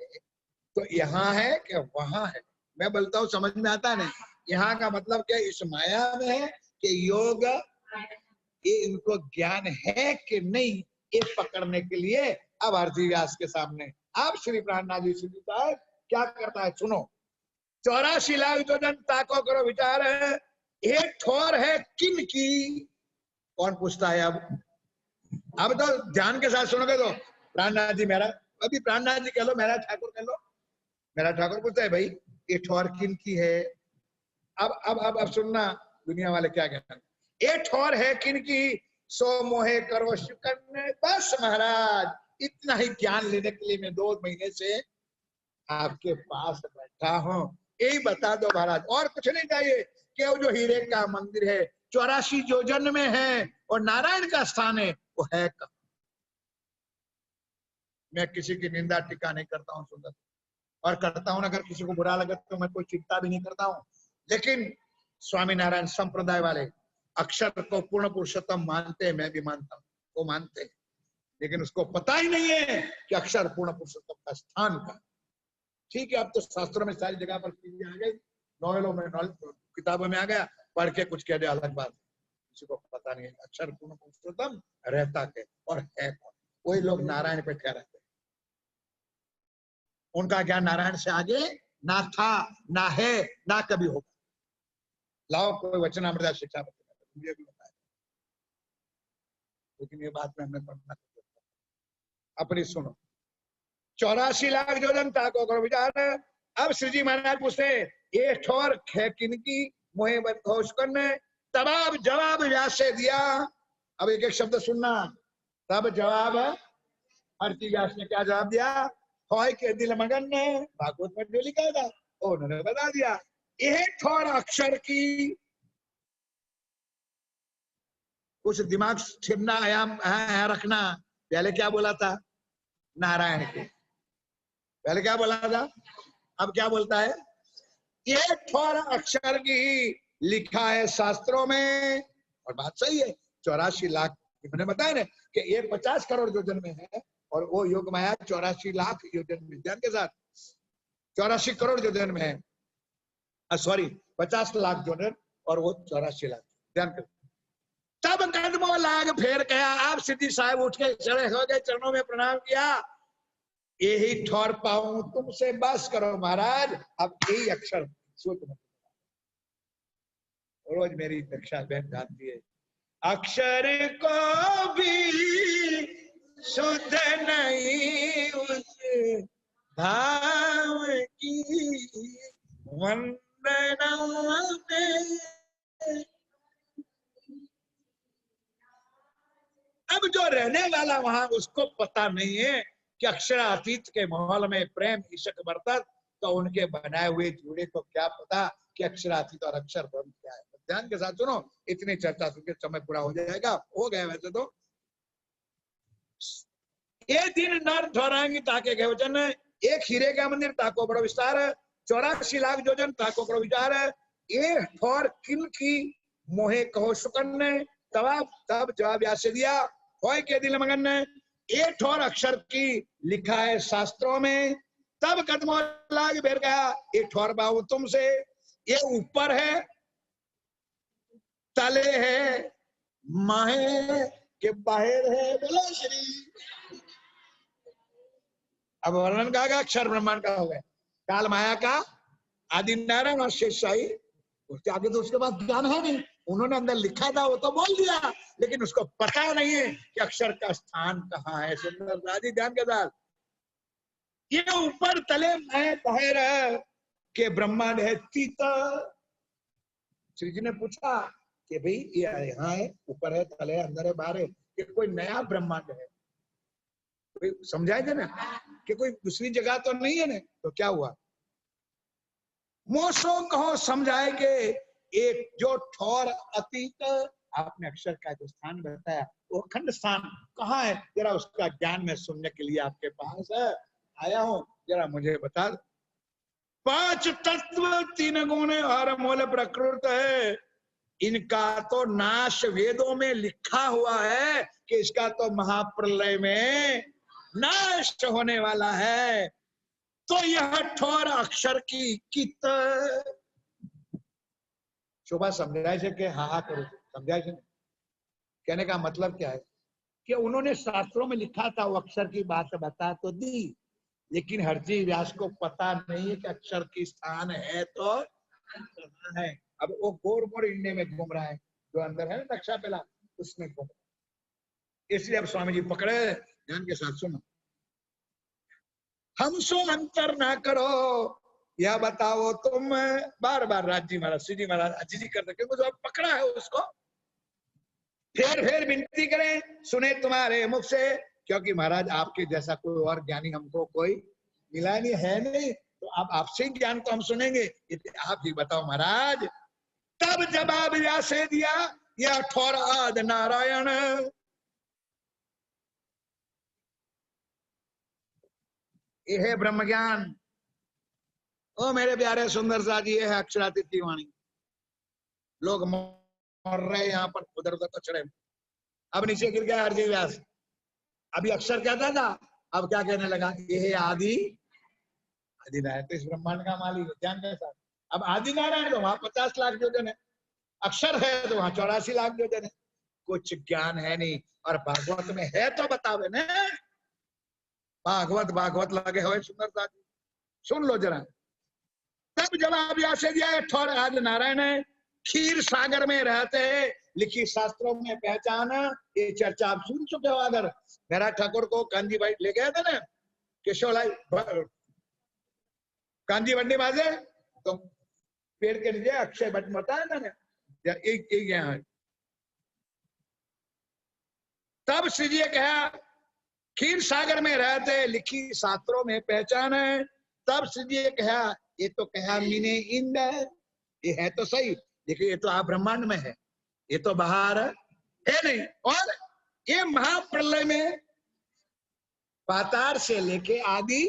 तो यहाँ है कि वहां है? मैं बोलता हूँ समझ में आता है? यहाँ का मतलब क्या इस माया में है कि योग, ये इनको ज्ञान है कि नहीं, ये पकड़ने के लिए अब आरती व्यास के सामने आप श्री प्राणनाथ जी साहब क्या करता है सुनो। 84 लाख योजन ताको करो विचार है, एक ठोर है किन की? कौन पूछता है? अब तो ध्यान के साथ सुनोगे तो प्राणनाथ जी मेरा, अभी प्राणनाथ जी कह लो, मेरा ठाकुर कह लो। मेरा ठाकुर पूछता है भाई ये ठोर किन की है? अब सुनना दुनिया वाले क्या कहते हैं। ये ठोर है किन की? सो मोहे करो शुक्र। बस महाराज, इतना ही ज्ञान लेने के लिए मैं 2 महीने से आपके पास बैठा हूँ, यही बता दो महाराज, और कुछ नहीं चाहिए। कि वो जो हीरे का मंदिर है 84 योजन में है और नारायण का स्थान है, वो है कब? मैं किसी की निंदा टीका नहीं करता हूँ सुंदर, और करता हूं अगर किसी को बुरा लगे तो मैं कोई चिंता भी नहीं करता हूं। लेकिन स्वामीनारायण संप्रदाय वाले अक्षर को पूर्ण पुरुषोत्तम मानते हैं, मैं भी मानता हूं, वो मानते हैं, लेकिन उसको पता ही नहीं है कि अक्षर पूर्ण पुरुषोत्तम का स्थान का। ठीक है, अब तो शास्त्रों में सारी जगह पर चीजें आ गई, नॉवेलों में, किताबों में आ गया, पढ़ के कुछ कह दे अलग बात, किसी को पता नहीं है अक्षर पूर्ण पुरुषोत्तम रहता के और है कौन। वही लोग नारायण पे ठहराते हैं, उनका ज्ञान नारायण से आगे ना था, ना है, ना कभी होगा। लाओ कोई वचनामृत शिक्षा मुझे भी बताया, लेकिन ये बात में हमने पढ़ना अपनी सुनो। 84 लाख योजन ताको करो विचार। अब श्री जी महाराज पूछते ये ठोर है किनकी? मोहे बदघोष करने। तब जवाब व्यास से दिया। अब एक एक शब्द सुनना। तब जवाब आरती व्यास ने क्या जवाब दिया? खोए के दिल मगन ने, भागवत में जो लिखा था उन्होंने बता दिया। यह ठोर अक्षर की, कुछ दिमाग छिपना आयाम रखना। पहले क्या बोला था? नारायण के। पहले क्या बोला था? अब क्या बोलता है? ये ठोर अक्षर की लिखा है शास्त्रों में। और बात सही है, 84 लाख मैंने बताया ना कि ये 50 करोड़ योजन में है और वो योग माया 84 लाख योजन में। ध्यान के साथ 84 करोड़ योजन में है, सॉरी 50 लाख योजन और वो 84 लाख। ध्यान कर। तब कदमों लाग फेर गया। आप सिद्धि साहब उठ के खड़े हो गए, चरणों में प्रणाम किया। यही ठोर पाऊं तुमसे, बस करो महाराज, अब यही अक्षर सोच मत। रोज मेरी दक्षा बहन गाती है, अक्षर को भी शुद्ध नहीं उस धाम की वंदना में। अब जो रहने वाला वहां उसको पता नहीं है कि अक्षरातीत के माहौल में प्रेम ईशक बरतत, तो उनके बनाए हुए जूड़े को क्या पता कि अक्षरातीत और अक्षर ब्रह्म क्या है। ध्यान के साथ सुनो, इतनी चर्चा सुनकर समय पूरा हो जाएगा, हो गया वैसे तो। ये दिन नर ठोरांगी ताके गए वचन, एक हीरे का मंदिर ताको बड़ो विस्तार, 84 लाख योजन ताको बड़ो विचार। ये ठोर किल की मोहे कहो सुकन ने, तब जवाब याद से दिया, होय के दिल मगन ने, ये ठोर अक्षर की लिखा है शास्त्रों में। तब कदमों लाग बेर गया, ये ठोर बाबू तुमसे, ये ऊपर है तले है माहे के बाहर है। बोलो श्री। अब वर्णन का अक्षर ब्रह्मांड का हो गया, काल माया का आदि नारायण और शेषशाही, उसके आगे तो उसके बाद ज्ञान है नहीं। उन्होंने अंदर लिखा था वो तो बोल दिया, लेकिन उसको पता नहीं है कि अक्षर का स्थान कहाँ है। सुंदर दादी ध्यान के साथ, ये ऊपर तले मैं बाहर के ब्रह्मांड है तीत। श्री जी ने पूछा कि भाई ये यहाँ है, ऊपर है, तले है, अंदर है, बाहर है, कि कोई नया ब्रह्मांड है? कोई समझाए थे ना कि कोई दूसरी जगह तो नहीं है ना? तो क्या हुआ? मोसो कहो समझाए के एक जो ठोर अतीत, आपने अक्षर का जो स्थान बताया वो अखंड स्थान कहाँ है, जरा उसका ज्ञान में सुनने के लिए आपके पास आया हूं, जरा मुझे बता। 5 तत्व 3 गुण और मूल प्रकृत है, इनका तो नाश वेदों में लिखा हुआ है कि इसका तो महाप्रलय में नाश होने वाला है। तो यह ठोर अक्षर की कित शोभा समझाए से के हाँ करो, समझाए से। कहने का मतलब क्या है कि उन्होंने शास्त्रों में लिखा था, वो अक्षर की बात बता तो दी, लेकिन हरजी व्यास को पता नहीं है कि अक्षर की स्थान है तो है। अब वो गोर गोर इंडे में घूम रहा है, जो अंदर है ना नक्शा पेला, उसमें घूम रहा है। इसलिए अब स्वामी जी पकड़े, ध्यान के साथ सुनो। हमसो अंतर ना करो, या बताओ तुम। बार बार राजी महाराज, श्री जी महाराज अजी करते, क्योंकि जो पकड़ा है उसको फिर विनती करें सुने तुम्हारे मुख से, क्योंकि महाराज आपके जैसा कोई और ज्ञानी हमको कोई मिला नहीं है नहीं, तो आप आपसे ही ज्ञान को हम सुनेंगे, आप ही बताओ महाराज। तब जवाब व्यासे दिया, यह ठोर आद नारायण, ये है ब्रह्म ज्ञान। ओ मेरे प्यारे सुंदर सा जी, ये है अक्षरातीत की वाणी। लोग मर रहे यहाँ पर उधर उधर कचड़े में। अब नीचे गिर गया हरजी व्यास। अभी अक्षर कहता था, अब क्या कहने लगा, ये है आदि आदि नारायण, तो इस ब्रह्मांड का मालिक ध्यान के साथ। अब आदि नारायण तो वहां 50 लाख योजन है, अक्षर है तो वहां 84 लाख योजन है। कुछ ज्ञान है नहीं, और भागवत में है तो बतावे न। भागवत भागवत लगे हुए सुंदर सा, सुन लो जरा। तब जवाब ऐसे दिया, ठोर आदि नारायण है, क्षीर सागर में रहते हैं, लिखी शास्त्रों में पहचान। ये चर्चा आप सुन चुके हो। अगर मेरा ठाकुर को कांजी भाई ले गया था ना केशवलाई, कांजी बंडी बाजे, तो पेड़ के नीचे अक्षय भट्ट बताया था ना, एक यहाँ है। तब श्री जी कहा, क्षीर सागर में रहते, लिखी शास्त्रों में पहचान है। तब श्री जी कहा, ये तो कहा मीने इंद, ये है तो सही, देखिए ये तो आप ब्रह्मांड में है, ये तो बाहर है नहीं। और ये महाप्रलय में पातार से लेके आदि,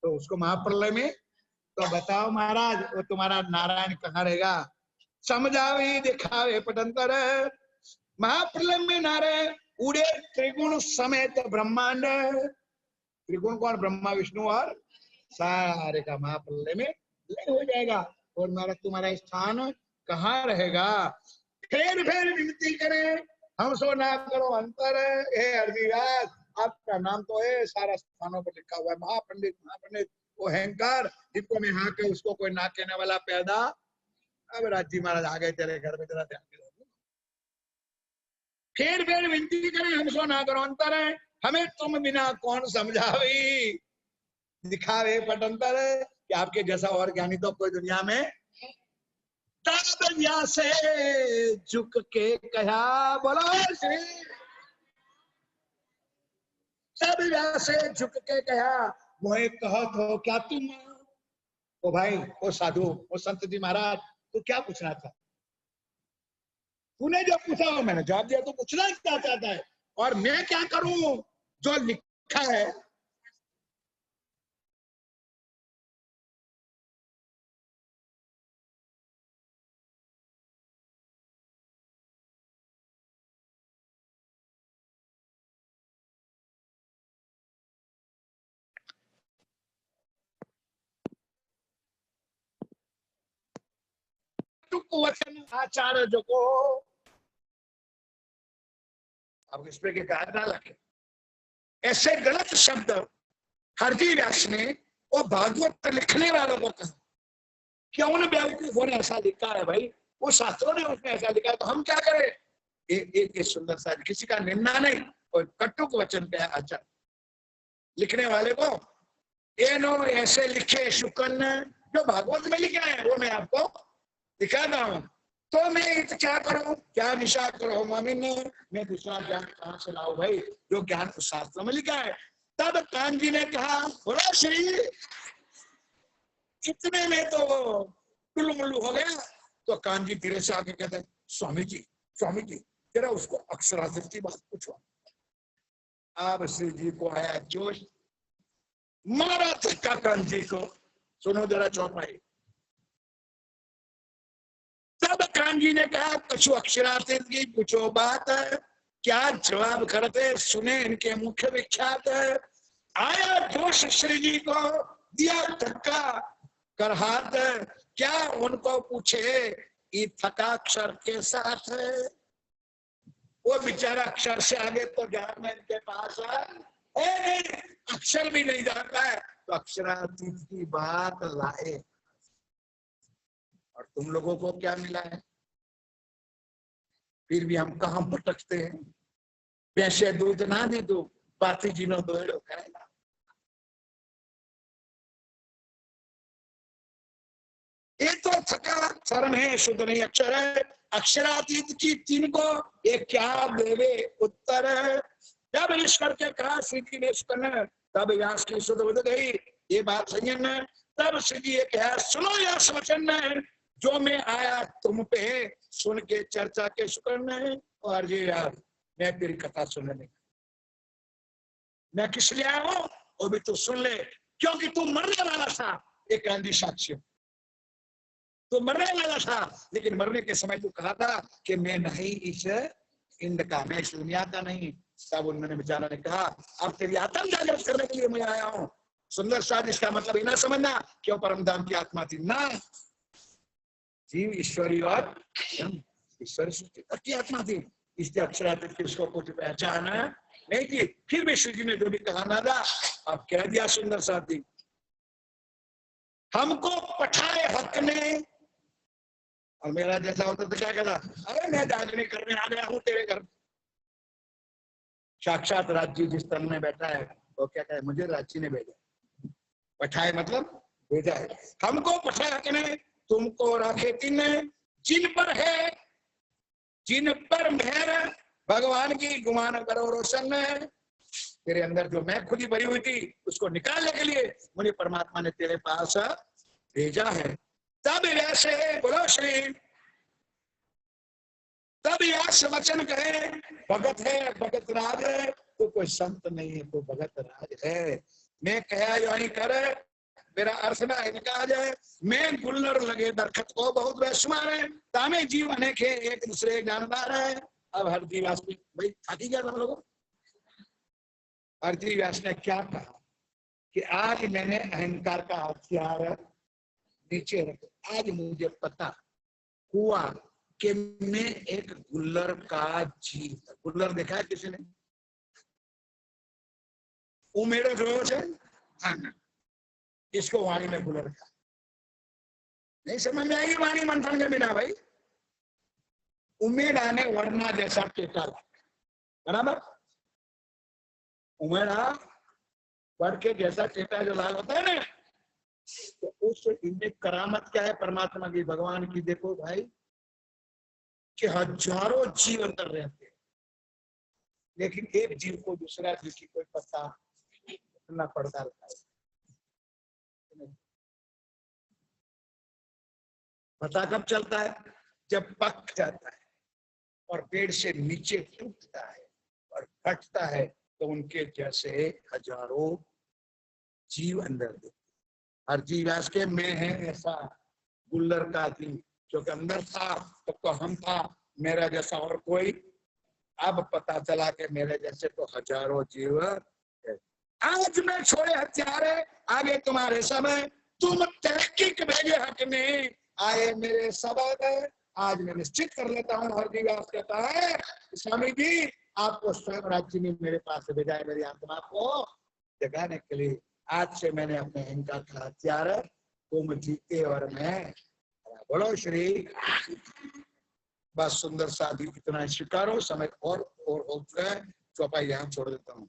तो उसको महाप्रलय में तो बताओ महाराज वो तुम्हारा नारायण कहाँ रहेगा? समझावे दिखावे पटंतर, महाप्रलय में नारायण उड़े त्रिगुण समेत ब्रह्मांड। त्रिगुण कौन? ब्रह्मा विष्णु और सारे का महाप्रलय में लय हो जाएगा। और महाराज तुम्हारा स्थान कहाँ रहेगा? फिर विनती करें हम सो ना करो अंतर। हे अर्जिराज आपका नाम तो है सारा स्थानों पर लिखा हुआ है, महापंडित महापंडित। वो अहंकार जिसको मैं हाँ के उसको कोई ना कहने वाला पैदा। अब राजी महाराज आ गए तेरे घर में, तेरा ध्यान दे। फिर विनती करें हम सो ना करो अंतर है, हमें तुम बिना कौन समझावी दिखावे पटंतर। कि आपके जैसा और ज्ञानी तो कोई दुनिया में। तब से झुक के कहा बोलो श्री, तब से झुक के कहा मोहे कहत हो क्या तुम। ओ भाई ओ साधु ओ संत जी महाराज तू क्या पूछना था? तूने जो पूछा वो मैंने जवाब दिया। तो पूछना क्या चाहता है और मैं क्या करूं? जो लिखा है वचन आचार्य जो को अब इस पे कहा ना लगे। ऐसे गलत शब्द हरजी व्यास ने वो भागवत लिखने वालों को कहा। क्यों उन बेवकूफों ने ऐसा लिखा है भाई? वो शास्त्रों ने उसने ऐसा लिखा है तो हम क्या करें? एक सुंदर सा किसी का निंदा नहीं और कटुक वचन पे आचार लिखने वाले को एनो ऐसे लिखे शुकन जो भागवत में लिखा है वो मैं आपको दिखाता हूँ। तो मैं क्या करूं? क्या निशा करो मामिन, मैं दूसरा ज्ञान कहां से लाऊं भाई जो ज्ञान शास्त्र में लिखा है। तब कान जी ने कहा बोला श्री, इतने में तो टुल्लू मुल्लू हो गया। तो कान जी धीरे से आके कहते स्वामी जी जरा उसको अक्षरार्थ की बात पूछो। अब श्री जी को आया जोश, मारा धक्का कान जी को। सुनो जरा चौपाई। तब कान जी ने कहा कछु अक्षरार्थ की पूछो बात, क्या जवाब करते सुने इनके मुख्य विख्यात। आया जोश श्री जी को दिया धक्का कर हाथ, क्या उनको पूछे ये थकाक्षर के साथ। वो बेचारा अक्षर से आगे तो ज्ञान में इनके पास है, अक्षर भी नहीं जानता है तो अक्षरातीत की बात लाए। और तुम लोगों को क्या मिला है? फिर भी हम कहां भटकते हैं। पैसे दूध ना दे दो बाती जी नो दोड़ो करेगा। ये तो थका शरण है, शुद्ध नहीं अक्षर है। अक्षरातीत की तीन को ये क्या देवे उत्तर। जब ईश्वर के कहा श्री जी ने तब व्यास की शुद्ध बुद्ध गई। ये बात सही है। तब श्री जी ये कहा सुनो व्यास वचन, जो मैं आया तुम पे सुन के चर्चा के सुकर्ण है। और जी यार मैं तेरी कथा सुनने मैं किस लिए आया हूं वो भी तू सुन ले, क्योंकि तू मरने वाला था। एक गांधी साक्ष्य तो मरने वाला था, लेकिन मरने के समय तू कहा था कि मैं नहीं इस इंद का, मैं इस दुनिया का नहीं। तब उन्होंने बेचारा ने कहा अब तेरी आत्म जागृत करने के लिए मैं आया हूँ। सुंदर साध इसका मतलब ही ना समझना क्यों परम धाम की आत्मा थी ना, जीव ईश्वरी और ईश्वरी सृष्टि की आत्मा थी। इसके अक्षरातीत की उसको कुछ पहचान नहीं थी। फिर भी श्री जी ने जो भी कहा ना था अब कह दिया सुंदर साथी। हमको पठाए हक ने, और मेरा जैसा होता तो क्या कहता, अरे मैं जागने करने आ गया हूं तेरे घर। साक्षात राज्य जिस तन में बैठा है वो क्या कहे, मुझे राज्य ने भेजा। पठाए मतलब भेजा है। हमको पठाए हक ने तुमको राखे तीन, जिन पर है जिन पर मेहर भगवान की गुमान करो रोशन। तेरे अंदर जो मैं खुद ही भरी हुई थी उसको निकालने के लिए मुझे परमात्मा ने तेरे पास भेजा है। तब वैसे बोलो श्री, तब यास वचन कहे भगत है भगत राज है, तो कोई संत नहीं है तो भगत राज है। मैं कहा यही कर मेरा अर्थ ना इनका जाए मैं गुल्लर लगे दरखत को बहुत बेशुमार है तामे जीव अनेक है एक दूसरे जानदार है। अब हरजी व्यास ने भाई थाकी गया था लोगों। हरजी व्यास ने क्या कहा कि आज मैंने अहंकार का हथियार नीचे रखा। आज मुझे पता हुआ कि मैं एक गुल्लर का जीव। गुल्लर देखा है किसी ने? उमेड़ो जो है हाँ, इसको वाणी में गुल्लर का नहीं समझ में आएगी वाणी मंथन के बिना भाई। उमेड़ा ने वरना जैसा टेटा बराबर। उमेड़ा वर के जैसा टेटा जो लाल होता है ना, तो उस इनमें करामत क्या है परमात्मा की भगवान की? देखो भाई कि हजारों जीव अंदर रहते हैं लेकिन एक जीव को दूसरा जीव की कोई पता ना पड़ता रहता है। पता कब चलता है? जब पक जाता है और पेड़ से नीचे टूटता है और फटता है तो उनके जैसे हजारों जीव अंदर देते। हर जीव व्यास के में है ऐसा गुल्लर का जीव जो कि अंदर था तब तो हम था मेरा जैसा और कोई। अब पता चला कि मेरे जैसे तो हजारों जीव है। आज मैं छोड़े हथियारे आगे तुम्हारे समय तुम तरक्की के भेजे हक में आए मेरे सबक। आज मैं निश्चित कर लेता हूँ। हरजी व्यास कहता है स्वामी जी आपको स्वयं राज्य में मेरे पास भेजा है मेरी आत्मा को जगाने के लिए। आज से मैंने अपने अहंकार का हथियार तुम जीते और मैं। बोलो श्री। बस सुंदर साधु इतना स्वीकारो। समय और हो चुका है। चौपाई यहाँ छोड़ देता हूँ।